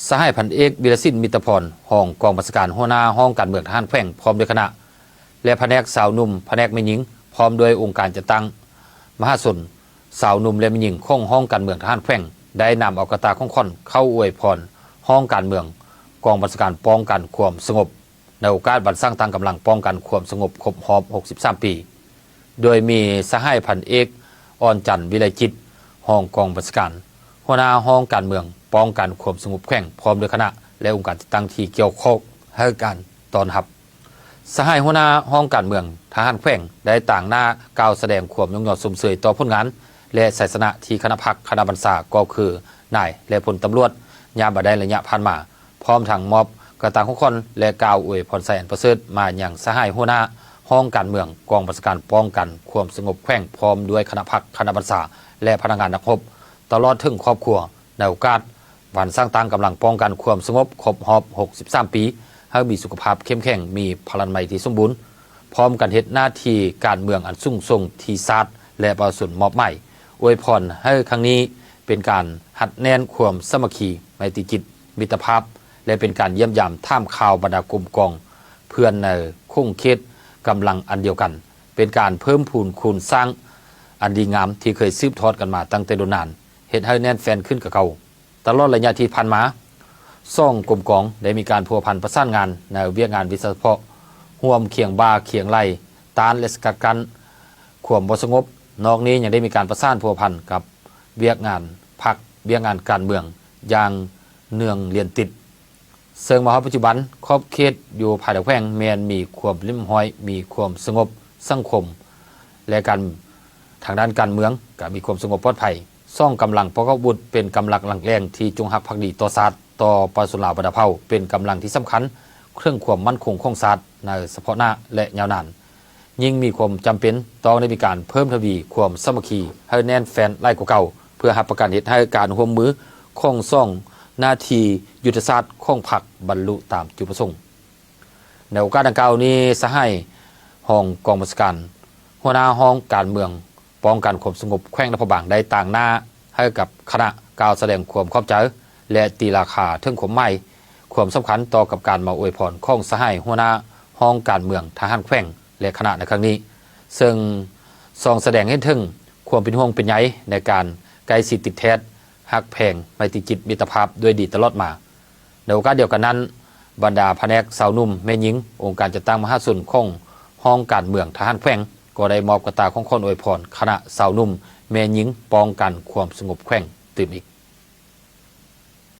สหายพันเอกวิรศิลป์มิตรพรห้องกองบัญชาการหัวหน้าห้องการเมืองทหารแขวงพร้อมด้วยคณะและแผนกสาวหนุ่มแผนกแม่หญิงพร้อมด้วยองค์การจัดตั้งมหาชนสาวหนุ่มและแม่หญิงของห้องการเมืองทหารแขวงได้นำเอากระตาของค่อนเข้าอวยพรห้องการเมืองกองบัญชาการป้องกันความสงบในโอกาสบันสร้างทางกำลังป้องกันความสงบครบรอบ63 ปีโดยมีสหายพันเอกอ่อนจันทร์วิไลจิตห้องกองบัญชาการหัวหน้าห้องการเมืองป้องกันความสงบแขวงพร้อมด้วยคณะและองค์การตั้งที่เกี่ยวข้องให้การตอนรับสหายหัวหน้าห้องการเมืองทหารแขวงได้ต่างหน้ากล่าวแสดงความยกย่องสมเสยต่อผลงานและศาสนะที่คณะพักคณะบัญชาก็คือนายและพลตำรวจยามบ่ได้ระยะผ่านมาพร้อมทั้งมอบกระต่างของคนและกล่าวอวยพรใส่อันประเสริฐมาอย่างสหายหัวหน้าห้องการเมืองกองบัญชาการป้องกันความสงบแขวงพร้อมด้วยคณะพักคณะบัญชาและพนักงานนักรบตลอดถึงครอบครัวในโอกาสวันสร้างตั้งกำลังป้องกันความสงบครบรอบ63 ปีให้มีสุขภาพเข้มแข็งมีพลังใหม่ที่สมบูรณ์พร้อมกันเฮ็ดหน้าที่การเมืองอันสูงส่งที่ศาสตร์และประสุนมอบใหม่อวยพรให้ครั้งนี้เป็นการหัดแน่นความสามัคคีไมตรีจิตมิตรภาพและเป็นการเยี่ยมยามท่ามข่าวบรรดากลุ่มกองเพื่อนในคุ้งเขตกำลังอันเดียวกันเป็นการเพิ่มพูนคูณสร้างอันดีงามที่เคยสืบทอดกันมาตั้งแต่โดนนานเฮ็ดให้แน่นแฟนขึ้นกับเขาตลอดระยะที่ผ่านมาซ่องกลุ่มกองได้มีการพัวพันประสานงานในเวียกงานวิสาเฉพาะห่วมเคียงบาเคียงไล่ต้านและสกัดกั้นความบ่สงบนอกนี้ยังได้มีการประสานพัวพันกับเวียกงานพรรคเวียกงานการเมืองอย่างเนืองเรียนติดเซิงมาฮอดปัจจุบันครอบเขตอยู่ภายในแขวงแมนมีความริมห้อยมีความสงบสังคมและการทางด้านการเมืองก็มีความสงบปลอดภัยซ่องกำลังพกอาวุธเป็นกำลังหลังแรงที่จงรักภักดีต่อชาติต่อประชาชนลาวบรรดาเผ่าเป็นกำลังที่สำคัญเครื่องความมั่นคงของชาติในเฉพาะหน้าและยาวนานยิ่งมีความจำเป็นต้องได้มีการเพิ่มทวีความสามัคคีให้แน่นแฟนไล่กว่าเก่าเพื่อรับประกันเหตุให้การร่วมมือของซ่องหน้าที่ยุทธศาสตร์ของพรรคบรรลุตามจุดประสงค์ในโอกาสดังกล่าวนี้สหายห้องกองบัญชาการหัวหน้าห้องการเมืองป้องกันความสงบแขวงนครบาลได้ต่างหน้าให้กับคณะกล่าวแสดงความขอบใจและตีราคาถึงความใหม่ความสำคัญต่อกับการมาอวยพรของสหายหัวหน้าห้องการเมืองทหารแขวงและคณะในครั้งนี้ซึ่งส่องแสดงให้ถึงความเป็นห่วงเป็นใยในการใกล้ชิดติดแท้ฮักแพงไมตรีจิตมิตรภาพด้วยดีตลอดมาในโอกาสเดียวกันนั้นบรรดาแผนกสาวนุ่มแม่หญิงองค์การจัดตั้งมหาชนของห้องการเมืองทหารแขวงก็ได้มอบกระตาของคนอวยพรคณะสาวนุ่มแม่หญิงป้องกันความสงบแขวงตื่นอีก